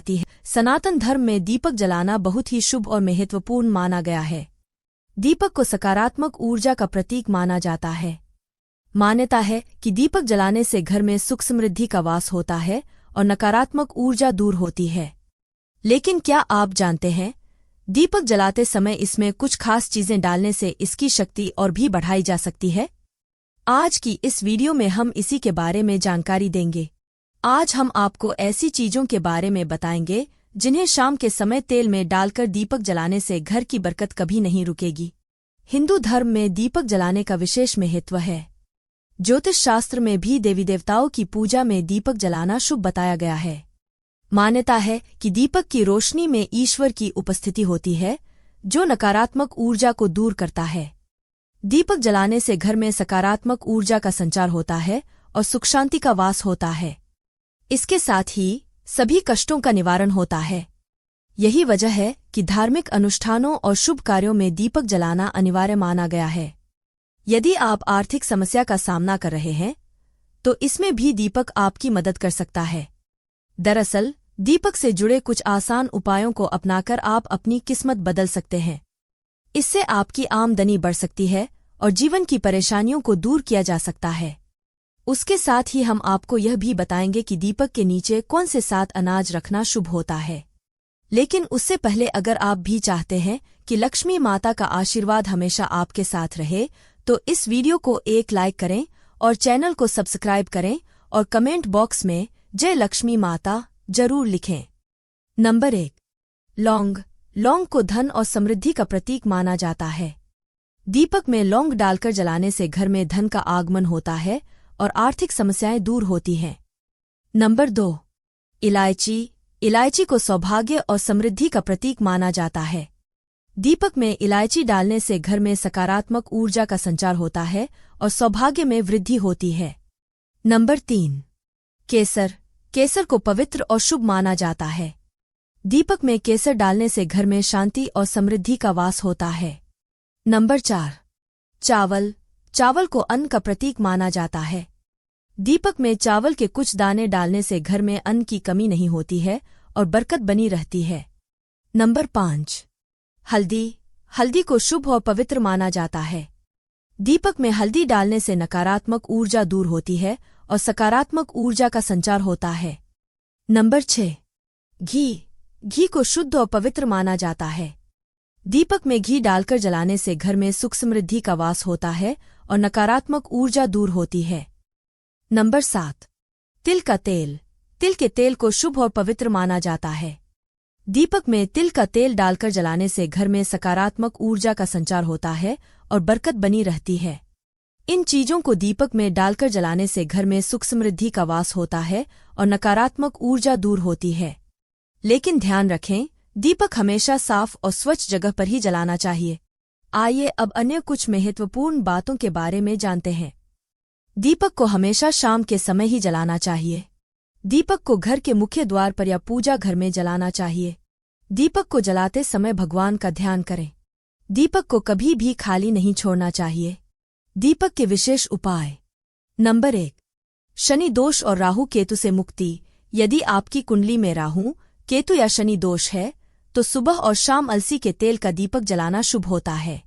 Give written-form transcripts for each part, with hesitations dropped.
है। सनातन धर्म में दीपक जलाना बहुत ही शुभ और महत्वपूर्ण माना गया है। दीपक को सकारात्मक ऊर्जा का प्रतीक माना जाता है। मान्यता है कि दीपक जलाने से घर में सुख समृद्धि का वास होता है और नकारात्मक ऊर्जा दूर होती है। लेकिन क्या आप जानते हैं, दीपक जलाते समय इसमें कुछ खास चीजें डालने से इसकी शक्ति और भी बढ़ाई जा सकती है। आज की इस वीडियो में हम इसी के बारे में जानकारी देंगे। आज हम आपको ऐसी चीजों के बारे में बताएंगे जिन्हें शाम के समय तेल में डालकर दीपक जलाने से घर की बरकत कभी नहीं रुकेगी। हिंदू धर्म में दीपक जलाने का विशेष महत्व है। ज्योतिष शास्त्र में भी देवी देवताओं की पूजा में दीपक जलाना शुभ बताया गया है। मान्यता है कि दीपक की रोशनी में ईश्वर की उपस्थिति होती है, जो नकारात्मक ऊर्जा को दूर करता है। दीपक जलाने से घर में सकारात्मक ऊर्जा का संचार होता है और सुख शांति का वास होता है। इसके साथ ही सभी कष्टों का निवारण होता है। यही वजह है कि धार्मिक अनुष्ठानों और शुभ कार्यों में दीपक जलाना अनिवार्य माना गया है। यदि आप आर्थिक समस्या का सामना कर रहे हैं, तो इसमें भी दीपक आपकी मदद कर सकता है। दरअसल, दीपक से जुड़े कुछ आसान उपायों को अपनाकर आप अपनी किस्मत बदल सकते हैं। इससे आपकी आमदनी बढ़ सकती है और जीवन की परेशानियों को दूर किया जा सकता है। उसके साथ ही हम आपको यह भी बताएंगे कि दीपक के नीचे कौन से 7 अनाज रखना शुभ होता है। लेकिन उससे पहले अगर आप भी चाहते हैं कि लक्ष्मी माता का आशीर्वाद हमेशा आपके साथ रहे, तो इस वीडियो को एक लाइक करें और चैनल को सब्सक्राइब करें और कमेंट बॉक्स में जय लक्ष्मी माता जरूर लिखें। नंबर 1, लौंग। लौंग को धन और समृद्धि का प्रतीक माना जाता है। दीपक में लौंग डालकर जलाने से घर में धन का आगमन होता है और आर्थिक समस्याएं दूर होती हैं। नंबर 2, इलायची। इलायची को सौभाग्य और समृद्धि का प्रतीक माना जाता है। दीपक में इलायची डालने से घर में सकारात्मक ऊर्जा का संचार होता है और सौभाग्य में वृद्धि होती है। नंबर 3, केसर। केसर को पवित्र और शुभ माना जाता है। दीपक में केसर डालने से घर में शांति और समृद्धि का वास होता है। नंबर 4, चावल। चावल को अन्न का प्रतीक माना जाता है। दीपक में चावल के कुछ दाने डालने से घर में अन्न की कमी नहीं होती है और बरकत बनी रहती है। नंबर 5, हल्दी। हल्दी को शुभ और पवित्र माना जाता है। दीपक में हल्दी डालने से नकारात्मक ऊर्जा दूर होती है और सकारात्मक ऊर्जा का संचार होता है। नंबर 6, घी। घी को शुद्ध और पवित्र माना जाता है। दीपक में घी डालकर जलाने से घर में सुख समृद्धि का वास होता है और नकारात्मक ऊर्जा दूर होती है। नंबर 7, तिल का तेल। तिल के तेल को शुभ और पवित्र माना जाता है। दीपक में तिल का तेल डालकर जलाने से घर में सकारात्मक ऊर्जा का संचार होता है और बरकत बनी रहती है। इन चीजों को दीपक में डालकर जलाने से घर में सुख समृद्धि का वास होता है और नकारात्मक ऊर्जा दूर होती है। लेकिन ध्यान रखें, दीपक हमेशा साफ और स्वच्छ जगह पर ही जलाना चाहिए। आइए अब अन्य कुछ महत्वपूर्ण बातों के बारे में जानते हैं। दीपक को हमेशा शाम के समय ही जलाना चाहिए। दीपक को घर के मुख्य द्वार पर या पूजा घर में जलाना चाहिए। दीपक को जलाते समय भगवान का ध्यान करें। दीपक को कभी भी खाली नहीं छोड़ना चाहिए। दीपक के विशेष उपाय। नंबर 1, शनि दोष और राहु केतु से मुक्ति। यदि आपकी कुंडली में राहु, केतु या शनि दोष है, तो सुबह और शाम अलसी के तेल का दीपक जलाना शुभ होता है।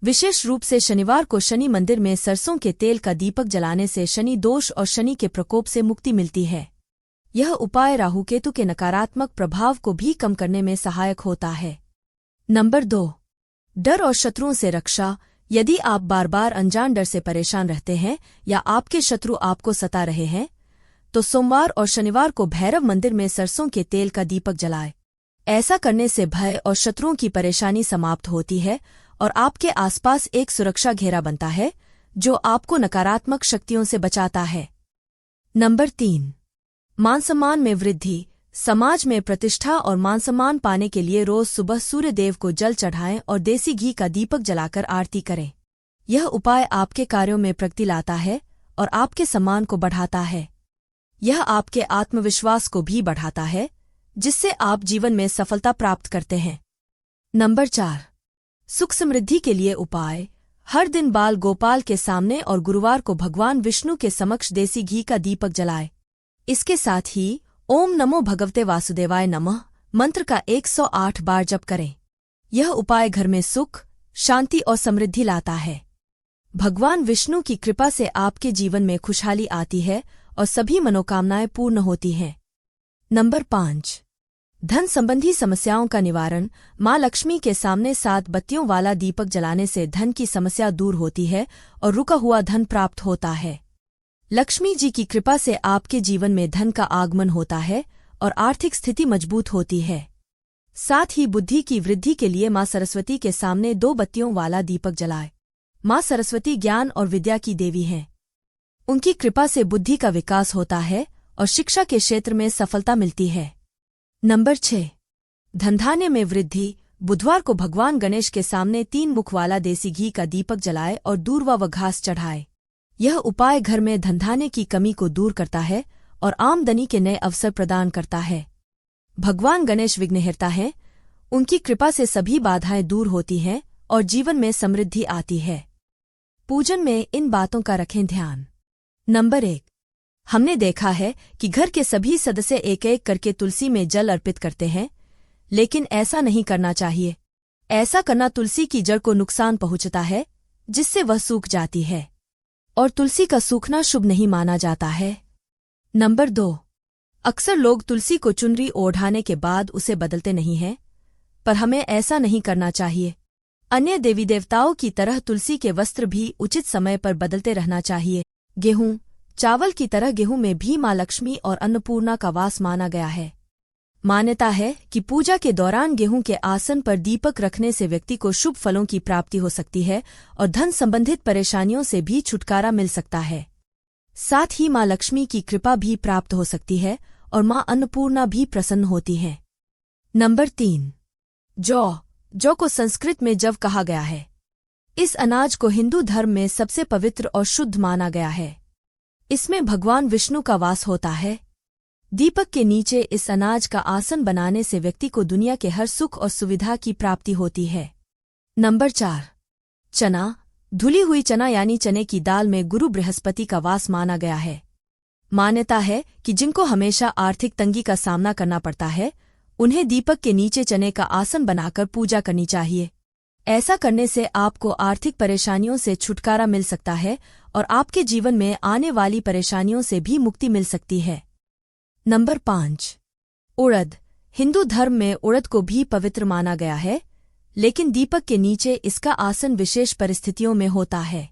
विशेष रूप से शनिवार को शनि मंदिर में सरसों के तेल का दीपक जलाने से शनि दोष और शनि के प्रकोप से मुक्ति मिलती है। यह उपाय राहु केतु के नकारात्मक प्रभाव को भी कम करने में सहायक होता है। नंबर 2, डर और शत्रुओं से रक्षा। यदि आप बार बार अनजान डर से परेशान रहते हैं या आपके शत्रु आपको सता रहे हैं, तो सोमवार और शनिवार को भैरव मंदिर में सरसों के तेल का दीपक जलाएं। ऐसा करने से भय और शत्रुओं की परेशानी समाप्त होती है और आपके आसपास एक सुरक्षा घेरा बनता है, जो आपको नकारात्मक शक्तियों से बचाता है। नंबर 3, मान सम्मान में वृद्धि। समाज में प्रतिष्ठा और मान सम्मान पाने के लिए रोज सुबह सूर्य देव को जल चढ़ाएं और देसी घी का दीपक जलाकर आरती करें। यह उपाय आपके कार्यों में प्रगति लाता है और आपके सम्मान को बढ़ाता है। यह आपके आत्मविश्वास को भी बढ़ाता है, जिससे आप जीवन में सफलता प्राप्त करते हैं। नंबर 4, सुख समृद्धि के लिए उपाय। हर दिन बाल गोपाल के सामने और गुरुवार को भगवान विष्णु के समक्ष देसी घी का दीपक जलाएं। इसके साथ ही ओम नमो भगवते वासुदेवाय नमः मंत्र का 108 बार जप करें। यह उपाय घर में सुख, शांति और समृद्धि लाता है। भगवान विष्णु की कृपा से आपके जीवन में खुशहाली आती है और सभी मनोकामनाएं पूर्ण होती हैं। नंबर 5, धन संबंधी समस्याओं का निवारण। माँ लक्ष्मी के सामने 7 बत्तियों वाला दीपक जलाने से धन की समस्या दूर होती है और रुका हुआ धन प्राप्त होता है। लक्ष्मी जी की कृपा से आपके जीवन में धन का आगमन होता है और आर्थिक स्थिति मजबूत होती है। साथ ही बुद्धि की वृद्धि के लिए माँ सरस्वती के सामने 2 बत्तियों वाला दीपक जलाए। माँ सरस्वती ज्ञान और विद्या की देवी हैं। उनकी कृपा से बुद्धि का विकास होता है और शिक्षा के क्षेत्र में सफलता मिलती है। नंबर 6, धनधान्य में वृद्धि। बुधवार को भगवान गणेश के सामने 3 मुख वाला देसी घी का दीपक जलाए और दूर्वा व घास चढ़ाए। यह उपाय घर में धनधान्य की कमी को दूर करता है और आमदनी के नए अवसर प्रदान करता है। भगवान गणेश विघ्नहर्ता हैं। उनकी कृपा से सभी बाधाएं दूर होती हैं और जीवन में समृद्धि आती है। पूजन में इन बातों का रखें ध्यान। नंबर 1, हमने देखा है कि घर के सभी सदस्य एक एक करके तुलसी में जल अर्पित करते हैं, लेकिन ऐसा नहीं करना चाहिए। ऐसा करना तुलसी की जड़ को नुकसान पहुंचता है, जिससे वह सूख जाती है और तुलसी का सूखना शुभ नहीं माना जाता है। नंबर 2, अक्सर लोग तुलसी को चुनरी ओढ़ाने के बाद उसे बदलते नहीं हैं, पर हमें ऐसा नहीं करना चाहिए। अन्य देवी देवताओं की तरह तुलसी के वस्त्र भी उचित समय पर बदलते रहना चाहिए। गेहूं, चावल की तरह गेहूं में भी माँ लक्ष्मी और अन्नपूर्णा का वास माना गया है। मान्यता है कि पूजा के दौरान गेहूं के आसन पर दीपक रखने से व्यक्ति को शुभ फलों की प्राप्ति हो सकती है और धन संबंधित परेशानियों से भी छुटकारा मिल सकता है। साथ ही माँ लक्ष्मी की कृपा भी प्राप्त हो सकती है और माँ अन्नपूर्णा भी प्रसन्न होती हैं। नंबर 3, जौ को संस्कृत में जव कहा गया है। इस अनाज को हिंदू धर्म में सबसे पवित्र और शुद्ध माना गया है। इसमें भगवान विष्णु का वास होता है। दीपक के नीचे इस अनाज का आसन बनाने से व्यक्ति को दुनिया के हर सुख और सुविधा की प्राप्ति होती है। नंबर 4, चना। धुली हुई चना यानी चने की दाल में गुरु बृहस्पति का वास माना गया है। मान्यता है कि जिनको हमेशा आर्थिक तंगी का सामना करना पड़ता है, उन्हें दीपक के नीचे चने का आसन बनाकर पूजा करनी चाहिए। ऐसा करने से आपको आर्थिक परेशानियों से छुटकारा मिल सकता है और आपके जीवन में आने वाली परेशानियों से भी मुक्ति मिल सकती है। नंबर 5, उड़द। हिंदू धर्म में उड़द को भी पवित्र माना गया है, लेकिन दीपक के नीचे इसका आसन विशेष परिस्थितियों में होता है।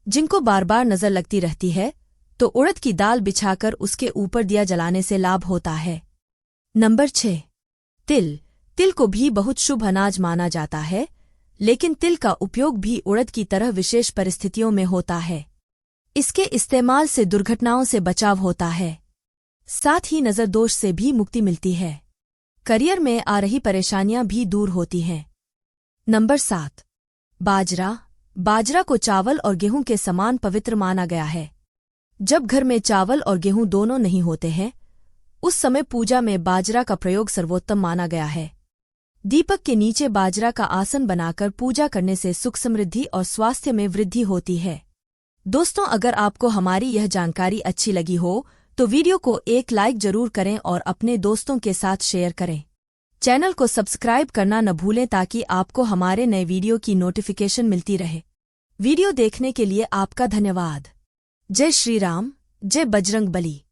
जिनको बार बार नजर लगती रहती है, तो उड़द की दाल बिछाकर उसके ऊपर दिया जलाने से लाभ होता है। नंबर 6, तिल को भी बहुत शुभ अनाज माना जाता है, लेकिन तिल का उपयोग भी उड़द की तरह विशेष परिस्थितियों में होता है। इसके इस्तेमाल से दुर्घटनाओं से बचाव होता है। साथ ही नजर दोष से भी मुक्ति मिलती है। करियर में आ रही परेशानियां भी दूर होती हैं। नंबर 7, बाजरा को चावल और गेहूं के समान पवित्र माना गया है। जब घर में चावल और गेहूं दोनों नहीं होते हैं, उस समय पूजा में बाजरा का प्रयोग सर्वोत्तम माना गया है। दीपक के नीचे बाजरा का आसन बनाकर पूजा करने से सुख समृद्धि और स्वास्थ्य में वृद्धि होती है। दोस्तों, अगर आपको हमारी यह जानकारी अच्छी लगी हो तो वीडियो को एक लाइक जरूर करें और अपने दोस्तों के साथ शेयर करें। चैनल को सब्सक्राइब करना न भूलें ताकि आपको हमारे नए वीडियो की नोटिफिकेशन मिलती रहे। वीडियो देखने के लिए आपका धन्यवाद। जय श्री राम, जय बजरंग बली।